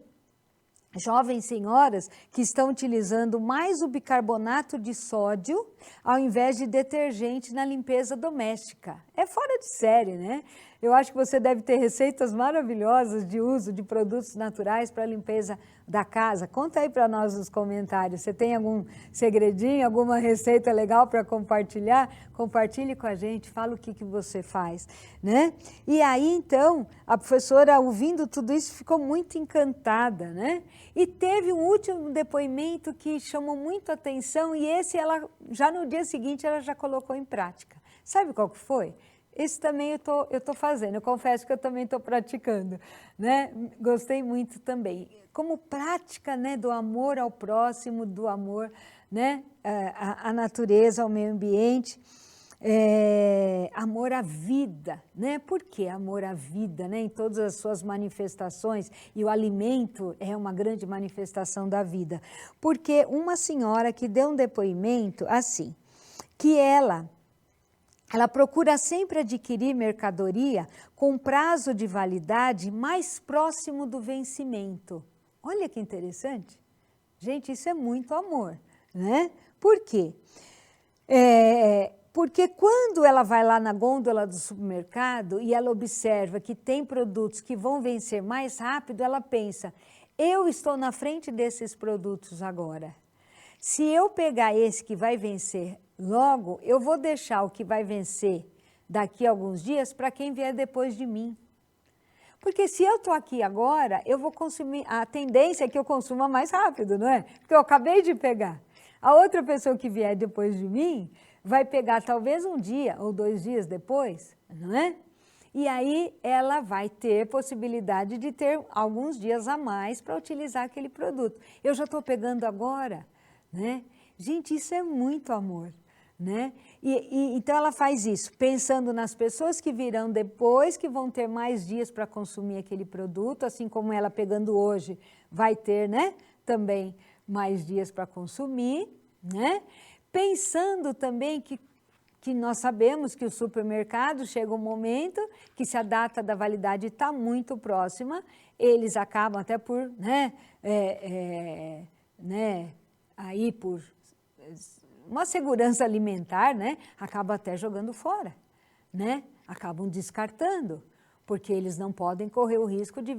jovens senhoras que estão utilizando mais o bicarbonato de sódio ao invés de detergente na limpeza doméstica. É fora de série, né? Eu acho que você deve ter receitas maravilhosas de uso de produtos naturais para a limpeza da casa. Conta aí para nós nos comentários. Você tem algum segredinho, alguma receita legal para compartilhar? Compartilhe com a gente, fala o que você faz, né? E aí, então, a professora, ouvindo tudo isso, ficou muito encantada, né? E teve um último depoimento que chamou muito a atenção e esse ela, já no dia seguinte, ela já colocou em prática. Sabe qual que foi? Esse também eu tô fazendo, eu confesso que eu também estou praticando, né? Gostei muito também. Como prática, né, do amor ao próximo, do amor, né, à natureza, ao meio ambiente, amor à vida, né? Por que amor à vida, né? Em todas as suas manifestações, e o alimento é uma grande manifestação da vida. Porque uma senhora que deu um depoimento assim, que ela procura sempre adquirir mercadoria com prazo de validade mais próximo do vencimento. Olha que interessante. Gente, isso é muito amor, né? Por quê? Porque quando ela vai lá na gôndola do supermercado e ela observa que tem produtos que vão vencer mais rápido, ela pensa, eu estou na frente desses produtos agora. Se eu pegar esse que vai vencer logo, eu vou deixar o que vai vencer daqui a alguns dias para quem vier depois de mim. Porque se eu estou aqui agora, eu vou consumir, a tendência é que eu consuma mais rápido, não é? Porque eu acabei de pegar. A outra pessoa que vier depois de mim vai pegar talvez um dia ou 2 dias depois, não é? E aí ela vai ter possibilidade de ter alguns dias a mais para utilizar aquele produto. Eu já estou pegando agora, né? Gente, isso é muito amor, né? Então ela faz isso, pensando nas pessoas que virão depois, que vão ter mais dias para consumir aquele produto, assim como ela pegando hoje vai ter, né, também mais dias para consumir, né? Pensando também que nós sabemos que o supermercado chega um momento que se a data da validade está muito próxima, eles acabam até por, aí por uma segurança alimentar, né, acaba até jogando fora, né, acabam descartando, porque eles não podem correr o risco de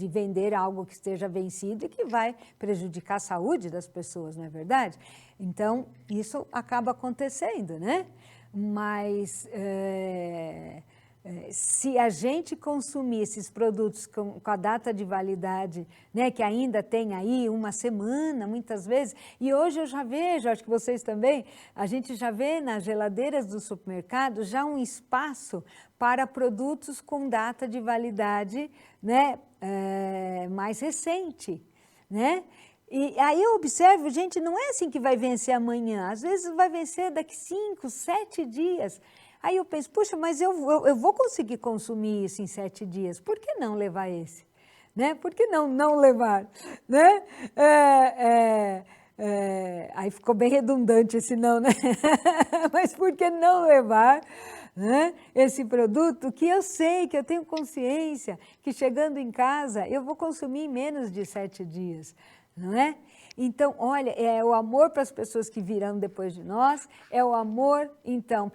vender algo que esteja vencido e que vai prejudicar a saúde das pessoas, não é verdade? Então, isso acaba acontecendo, né? Mas se a gente consumir esses produtos com a data de validade, né, que ainda tem aí 1 semana, muitas vezes, e hoje eu já vejo, acho que vocês também, a gente já vê nas geladeiras do supermercado já um espaço para produtos com data de validade, né, mais recente, né? E aí eu observo, gente, não é assim que vai vencer amanhã, às vezes vai vencer daqui 5, 7 dias. Aí eu penso, puxa, mas eu vou conseguir consumir isso em 7 dias, por que não levar esse? Né? Por que não levar? Né? Aí ficou bem redundante esse não, né? Mas por que não levar, né, esse produto que eu sei, que eu tenho consciência, que chegando em casa eu vou consumir em menos de 7 dias, não é? Então, olha, é o amor para as pessoas que virão depois de nós, é o amor, então,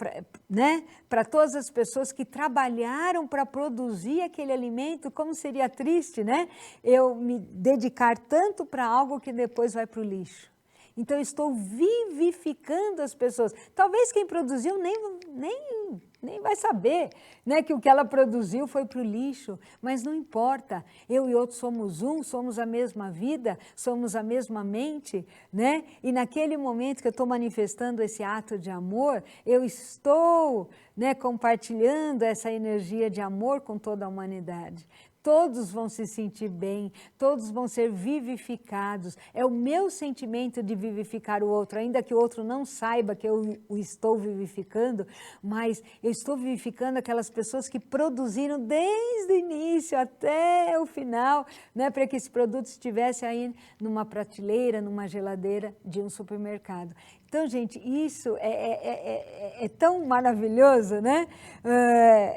para todas as pessoas que trabalharam para produzir aquele alimento, como seria triste, né? Eu me dedicar tanto para algo que depois vai para o lixo. Então, eu estou vivificando as pessoas. Talvez quem produziu nem vai saber, né, que o que ela produziu foi para o lixo, mas não importa. Eu e outros somos um, somos a mesma vida, somos a mesma mente, né? E naquele momento que eu estou manifestando esse ato de amor, eu estou, né, compartilhando essa energia de amor com toda a humanidade. Todos vão se sentir bem, todos vão ser vivificados. É o meu sentimento de vivificar o outro, ainda que o outro não saiba que eu o estou vivificando, mas eu estou vivificando aquelas pessoas que produziram desde o início até o final, né, para que esse produto estivesse aí numa prateleira, numa geladeira de um supermercado. Então, gente, isso é tão maravilhoso, né?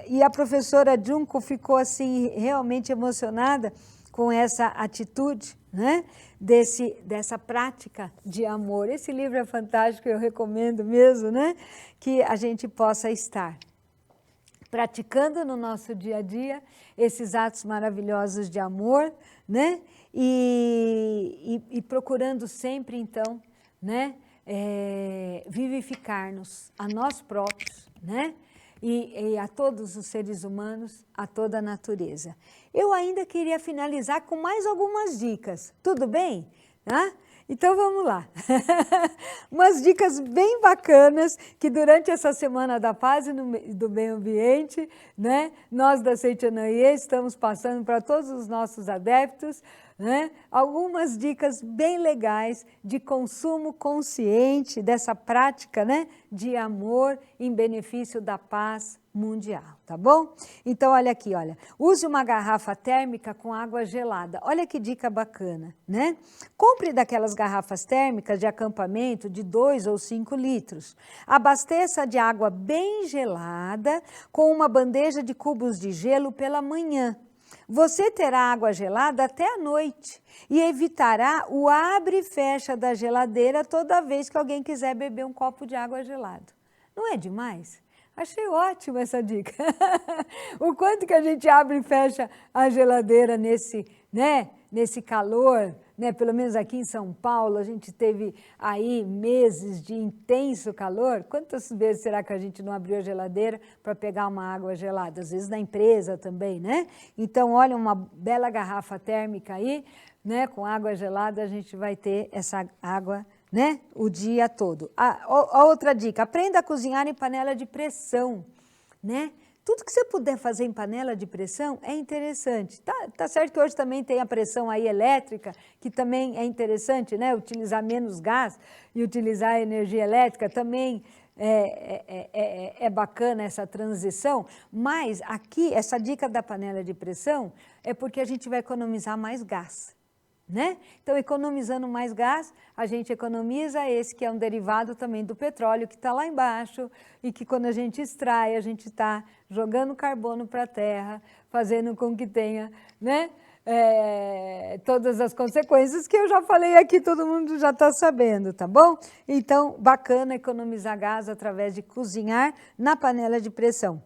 E a professora Junko ficou, assim, realmente emocionada com essa atitude, né? Dessa prática de amor. Esse livro é fantástico, eu recomendo mesmo, né? Que a gente possa estar praticando no nosso dia a dia esses atos maravilhosos de amor, né? E procurando sempre, então, né? Vivificar-nos a nós próprios, né? E a todos os seres humanos, a toda a natureza. Eu ainda queria finalizar com mais algumas dicas, tudo bem? Tá? Então vamos lá. Umas dicas bem bacanas que durante essa Semana da Paz e do Meio Ambiente, né, nós da Seitanoye estamos passando para todos os nossos adeptos, né, algumas dicas bem legais de consumo consciente dessa prática, né, de amor em benefício da paz mundial, tá bom? Então, olha aqui, olha, use uma garrafa térmica com água gelada. Olha que dica bacana, né? Compre daquelas garrafas térmicas de acampamento de 2 ou 5 litros. Abasteça de água bem gelada com uma bandeja de cubos de gelo pela manhã. Você terá água gelada até a noite e evitará o abre e fecha da geladeira toda vez que alguém quiser beber um copo de água gelado. Não é demais? Achei ótima essa dica. O quanto que a gente abre e fecha a geladeira nesse calor, né? Pelo menos aqui em São Paulo, a gente teve aí meses de intenso calor. Quantas vezes será que a gente não abriu a geladeira para pegar uma água gelada? Às vezes na empresa também, né? Então, olha, uma bela garrafa térmica aí, né? Com água gelada, a gente vai ter essa água, né, o dia todo. A outra dica, aprenda a cozinhar em panela de pressão, né? Tudo que você puder fazer em panela de pressão é interessante. Tá certo que hoje também tem a pressão aí elétrica, que também é interessante, né? Utilizar menos gás e utilizar a energia elétrica também é bacana essa transição, mas aqui, essa dica da panela de pressão é porque a gente vai economizar mais gás. Né? Então, economizando mais gás, a gente economiza esse que é um derivado também do petróleo que está lá embaixo e que quando a gente extrai, a gente está jogando carbono para a terra, fazendo com que tenha, né, todas as consequências que eu já falei aqui, todo mundo já está sabendo, tá bom? Então, bacana economizar gás através de cozinhar na panela de pressão.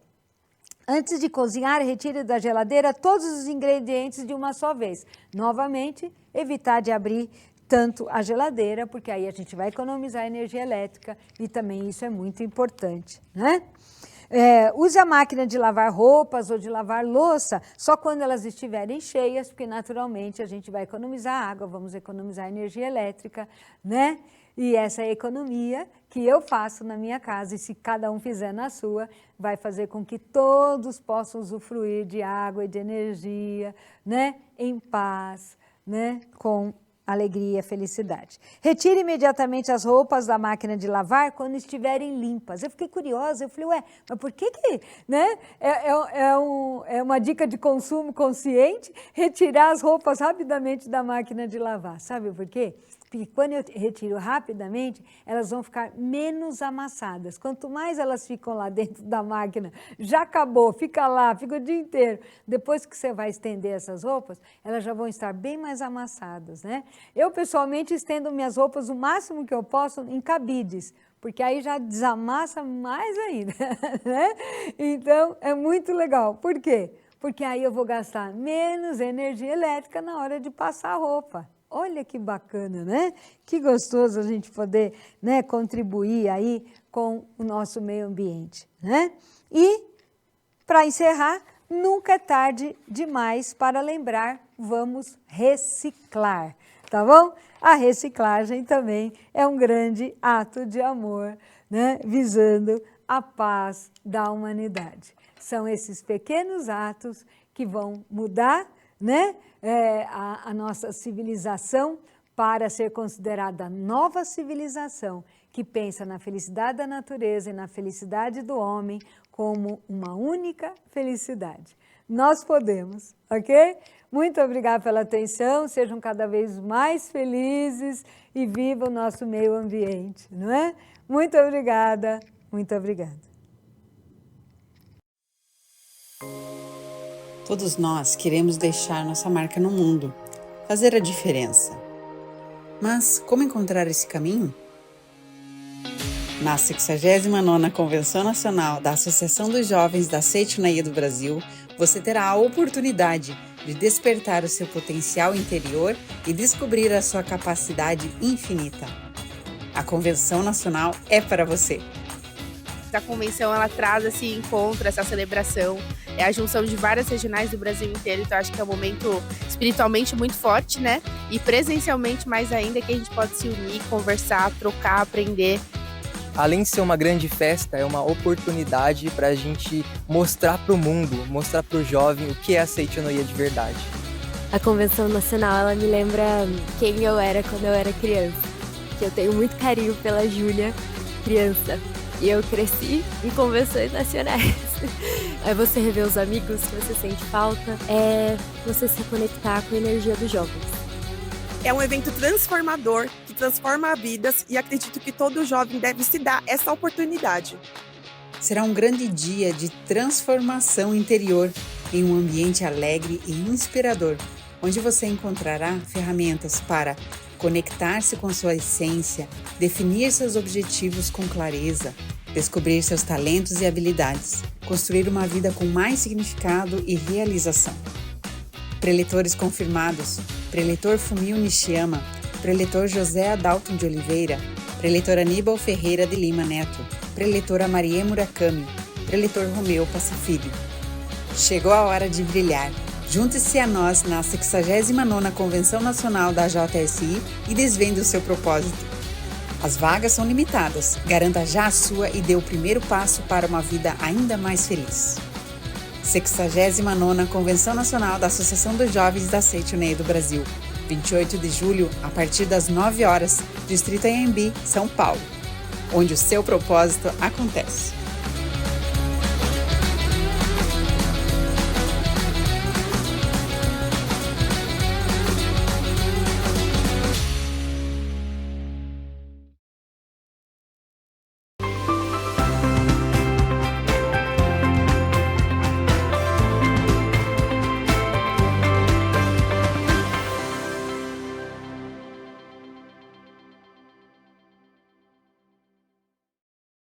Antes de cozinhar, retire da geladeira todos os ingredientes de uma só vez. Novamente, evitar de abrir tanto a geladeira, porque aí a gente vai economizar energia elétrica e também isso é muito importante, né? Use a máquina de lavar roupas ou de lavar louça só quando elas estiverem cheias, porque naturalmente a gente vai economizar água, vamos economizar energia elétrica, né? E essa economia que eu faço na minha casa, e se cada um fizer na sua, vai fazer com que todos possam usufruir de água e de energia, né? Em paz, né? Com alegria, felicidade. Retire imediatamente as roupas da máquina de lavar quando estiverem limpas. Eu fiquei curiosa, eu falei, mas por que né? É uma dica de consumo consciente retirar as roupas rapidamente da máquina de lavar. Sabe por quê? Porque quando eu retiro rapidamente, elas vão ficar menos amassadas. Quanto mais elas ficam lá dentro da máquina, já acabou, fica lá, fica o dia inteiro. Depois que você vai estender essas roupas, elas já vão estar bem mais amassadas, né? Eu, pessoalmente, estendo minhas roupas o máximo que eu posso em cabides, porque aí já desamassa mais ainda, né? Então, é muito legal. Por quê? Porque aí eu vou gastar menos energia elétrica na hora de passar a roupa. Olha que bacana, né? Que gostoso a gente poder, né, contribuir aí com o nosso meio ambiente, né? E, para encerrar, nunca é tarde demais para lembrar, vamos reciclar, tá bom? A reciclagem também é um grande ato de amor, né, visando a paz da humanidade. São esses pequenos atos que vão mudar, né, a nossa civilização para ser considerada nova civilização que pensa na felicidade da natureza e na felicidade do homem como uma única felicidade. nós podemos, ok? Muito obrigada pela atenção, sejam cada vez mais felizes e vivam o nosso meio ambiente, não é? Muito obrigada, muito obrigada. Todos nós queremos deixar nossa marca no mundo, fazer a diferença. Mas como encontrar esse caminho? Na 69ª Convenção Nacional da Associação dos Jovens da Seitoneia do Brasil, você terá a oportunidade de despertar o seu potencial interior e descobrir a sua capacidade infinita. A Convenção Nacional é para você. A convenção ela traz esse encontro, essa celebração, é a junção de várias regionais do Brasil inteiro, então acho que é um momento espiritualmente muito forte, né? E presencialmente mais ainda, que a gente pode se unir, conversar, trocar, aprender. Além de ser uma grande festa, é uma oportunidade para a gente mostrar para o mundo, mostrar para o jovem o que é a Seitonoia de verdade. A Convenção Nacional, ela me lembra quem eu era quando eu era criança. Que eu tenho muito carinho pela Júlia, criança. E eu cresci em convenções nacionais. É você rever os amigos que você sente falta, é você se conectar com a energia dos jovens. É um evento transformador, que transforma vidas e acredito que todo jovem deve se dar essa oportunidade. Será um grande dia de transformação interior em um ambiente alegre e inspirador, onde você encontrará ferramentas para conectar-se com sua essência, definir seus objetivos com clareza, descobrir seus talentos e habilidades, construir uma vida com mais significado e realização. Preletores confirmados: Preletor Fumio Nishiyama, Preletor José Adalton de Oliveira, Preletor Aníbal Ferreira de Lima Neto, Preletora Marie Murakami, Preletor Romeu Passafilho. Chegou a hora de brilhar. Junte-se a nós na 69ª Convenção Nacional da JSI e desvende o seu propósito. As vagas são limitadas. Garanta já a sua e dê o primeiro passo para uma vida ainda mais feliz. 69ª Convenção Nacional da Associação dos Jovens da Seitoneia do Brasil. 28 de julho, a partir das 9 horas, Distrito Anhembi, São Paulo, onde o seu propósito acontece.